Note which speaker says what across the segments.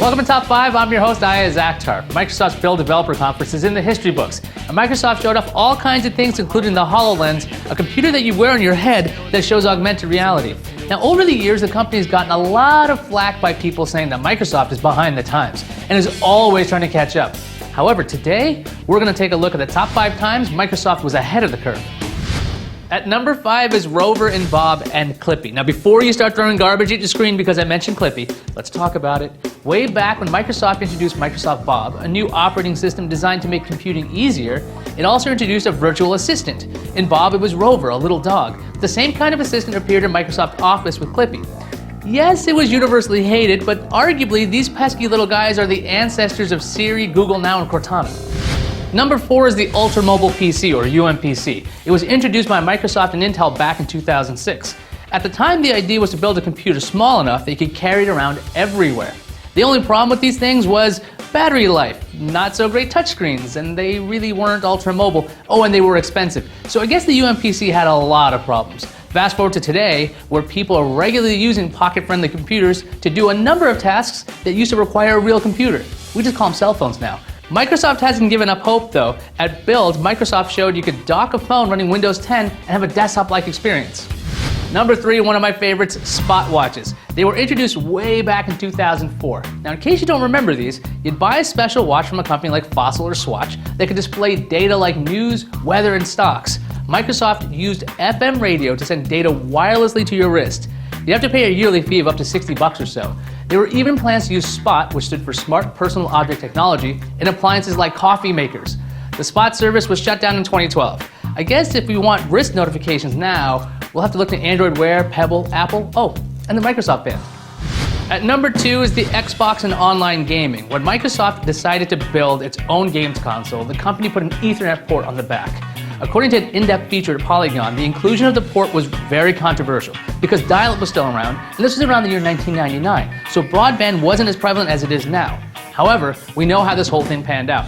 Speaker 1: Welcome to Top 5. I'm your host, Aya Zakhtar. Microsoft's Build Developer Conference is in the history books. And Microsoft showed off all kinds of things, including the HoloLens, a computer that you wear on your head that shows augmented reality. Now, over the years, the company's gotten a lot of flack by people saying that Microsoft is behind the times and is always trying to catch up. However, today, we're going to take a look at the top 5 times Microsoft was ahead of the curve. At number 5 is Rover and Bob and Clippy. Now, before you start throwing garbage at your screen because I mentioned Clippy, let's talk about it. Way back when Microsoft introduced Microsoft Bob, a new operating system designed to make computing easier, it also introduced a virtual assistant. In Bob, it was Rover, a little dog. The same kind of assistant appeared in Microsoft Office with Clippy. Yes, it was universally hated, but arguably, these pesky little guys are the ancestors of Siri, Google Now, and Cortana. Number 4 is the Ultra Mobile PC, or UMPC. It was introduced by Microsoft and Intel back in 2006. At the time, the idea was to build a computer small enough that you could carry it around everywhere. The only problem with these things was battery life, not so great touchscreens, and they really weren't ultra mobile. Oh, and they were expensive. So I guess the UMPC had a lot of problems. Fast forward to today, where people are regularly using pocket-friendly computers to do a number of tasks that used to require a real computer. We just call them cell phones now. Microsoft hasn't given up hope though. At Build, Microsoft showed you could dock a phone running Windows 10 and have a desktop-like experience. Number 3, one of my favorites, Spot watches. They were introduced way back in 2004. Now, in case you don't remember these, you'd buy a special watch from a company like Fossil or Swatch that could display data like news, weather, and stocks. Microsoft used FM radio to send data wirelessly to your wrist. You have to pay a yearly fee of up to $60 or so. There were even plans to use Spot, which stood for Smart Personal Object Technology, in appliances like coffee makers. The Spot service was shut down in 2012. I guess if we want wrist notifications now, we'll have to look to Android Wear, Pebble, Apple, and the Microsoft Band. At number 2 is the Xbox and online gaming. When Microsoft decided to build its own games console, the company put an Ethernet port on the back. According to an in-depth feature at Polygon, the inclusion of the port was very controversial because dial-up was still around, and this was around the year 1999, so broadband wasn't as prevalent as it is now. However, we know how this whole thing panned out.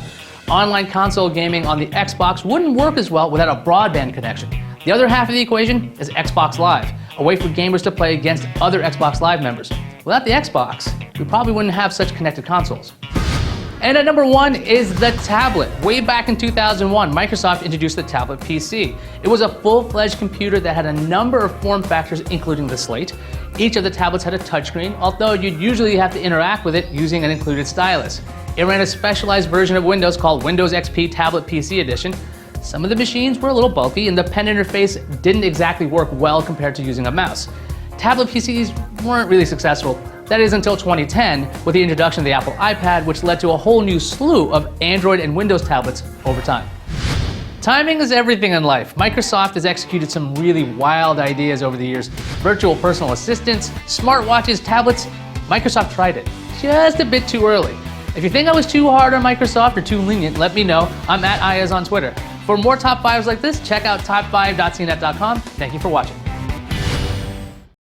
Speaker 1: Online console gaming on the Xbox wouldn't work as well without a broadband connection. The other half of the equation is Xbox Live, a way for gamers to play against other Xbox Live members. Without the Xbox, we probably wouldn't have such connected consoles. And at number 1 is the tablet. Way back in 2001, Microsoft introduced the tablet PC. It was a full-fledged computer that had a number of form factors, including the slate. Each of the tablets had a touchscreen, although you'd usually have to interact with it using an included stylus. It ran a specialized version of Windows called Windows XP Tablet PC Edition. Some of the machines were a little bulky, and the pen interface didn't exactly work well compared to using a mouse. Tablet PCs weren't really successful. That is until 2010 with the introduction of the Apple iPad, which led to a whole new slew of Android and Windows tablets over time. Timing is everything in life. Microsoft has executed some really wild ideas over the years. Virtual personal assistants, smartwatches, tablets. Microsoft tried it just a bit too early. If you think I was too hard on Microsoft or too lenient, let me know. I'm at Ayaz on Twitter. For more top 5s like this, check out top5.cnet.com. Thank you for watching.